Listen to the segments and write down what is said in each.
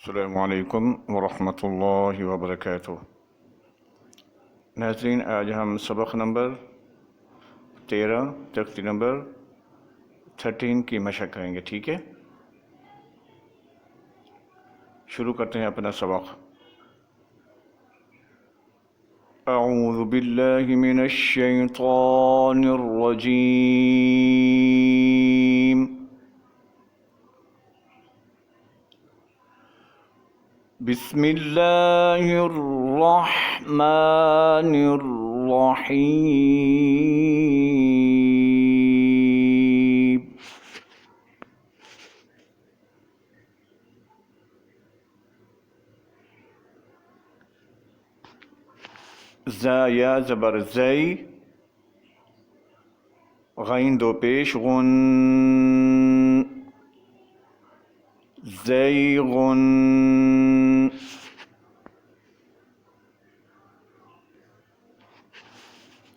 अस्सलामु अलैकुम वरहमतुल्लाहि वबरकातुह। नाज़रीन, आज हम सबक नंबर 13 तख्ती नंबर 13 की मशक करेंगे। ठीक है, शुरू करते हैं अपना सबक। अऊज़ु बिल्लाहि मिनश शैतानिर रजीम। बिस्मिल्लाहिर रहमानिर रहीम। ज़ा या ज़बर ज़ई, गैन दो पेश गुन, ज़ैगुन।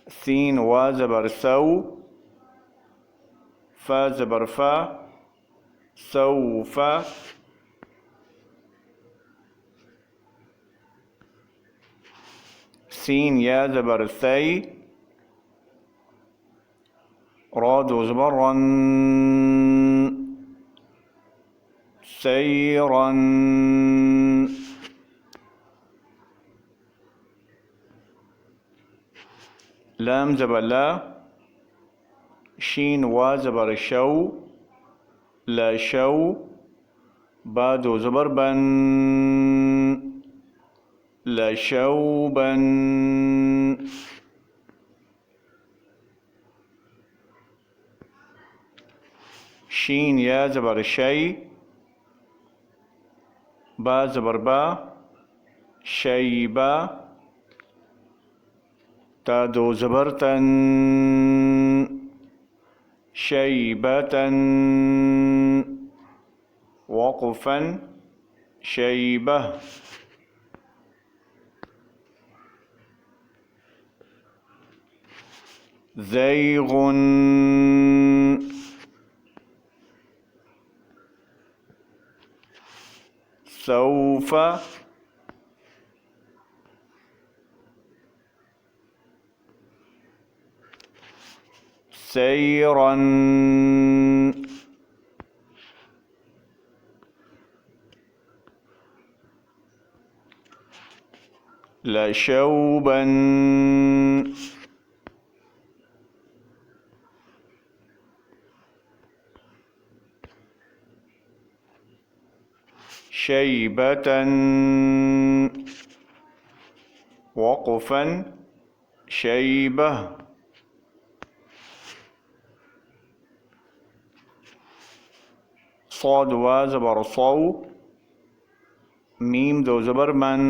सीन वा ज़बर सौ, फ़ा ज़बर फ़ा, सौफ़ा। सीन या ज़बर सई, रा दो ज़बर रन, सैरन। लाम ज़बर ला, शीन वा ज़बर शौ, लशौ। बा दो ज़बर बन, लशौबन। शीन या ज़बर शै, बा ज़बर बा, शैबा। ता दो ज़बर तन, शैबतन। वक़फ़न, शैबह। ज़ैगुन, सौफ़। सैरन, लशौबन। शैबतन। वक़फ़न, शैबह। صاد वा ज़बर सौ, मीम दो ज़बर मन,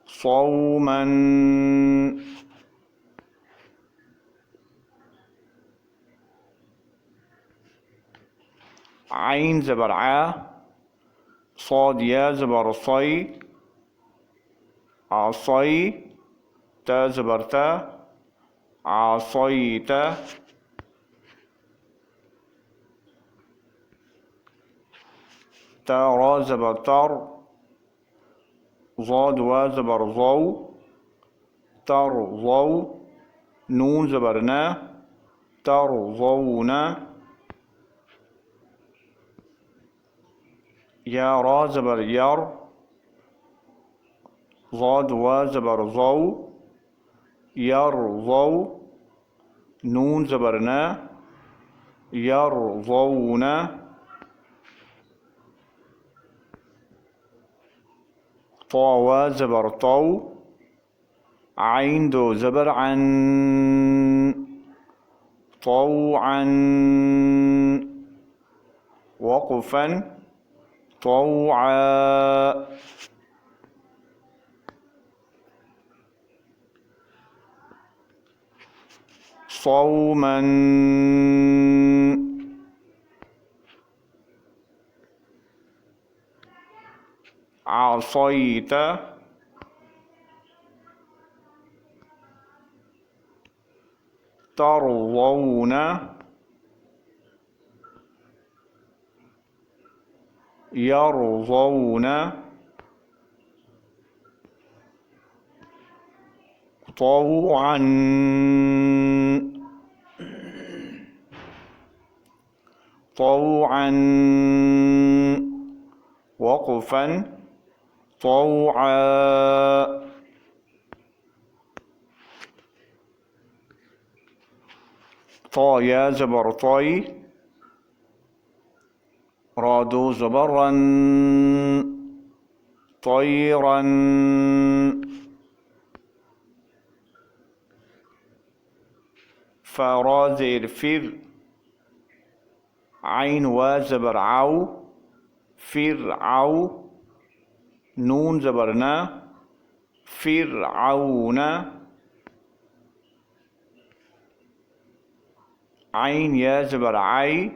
सौमन। आइन ज़बर आ, صاد या ज़बर सई, आसई। ता ज़बर ता, आसईता। ता रा ज़बर तर, ज़ाद वा ज़बर ज़ौ, तरज़ौ। नून ज़बर ना, तरज़ौना। या रा ज़बर यर, ज़ाद वा ज़बर ज़ौ, यरज़ौ। नून ज़बर ना, यरज़ौना। ता वा ज़बर तौ, आइन दो ज़बर अन, तौअन। वक़फ़न, तौआ। صوما، عصيت، ترضون. यरज़ौन तौअन तौअन वक़फ़न तौआ तो या ज़बर तोई रादो ज़बर रन तोयरन फ़रा ज़ेर फिर आइन व ज़बर आउ फिर आउ नून ज़बर न फिर आउ न आइन या ज़बर आई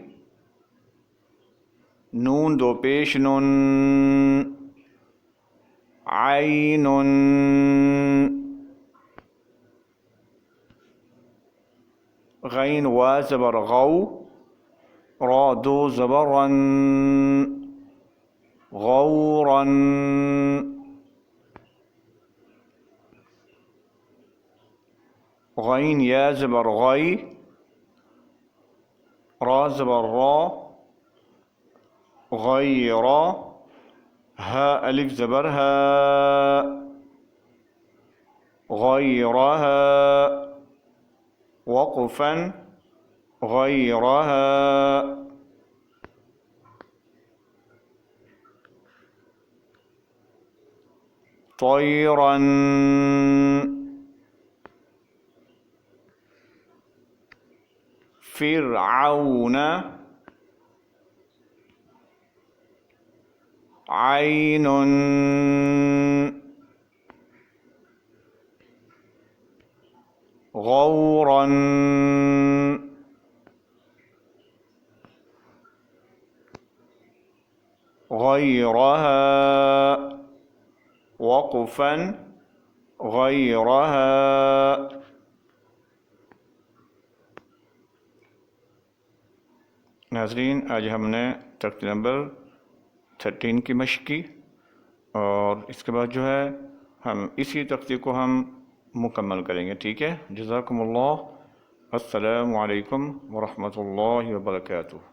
नून दो पेश नुन आइनुन गैन व ज़बर गौ रा दो ज़बर रन गौरन गैन या ज़बर गई रा ज़बर रा गैरा हा अलिफ ज़बर हा गैरहा वक़फ़न गैरहा तोयरन फ़िरऔन आइनुन गौरन गैरहा वक़फ़न गैरहा। नाज़रीन, आज हमने तख्ती नंबर 13 की मशक़ की और इसके बाद जो है हम इसी तख्ती को हम मुकम्मल करेंगे। ठीक है, जज़ाकुमुल्लाह। अस्सलामु अलैकुम व रहमतुल्लाहि व बरकातुहू।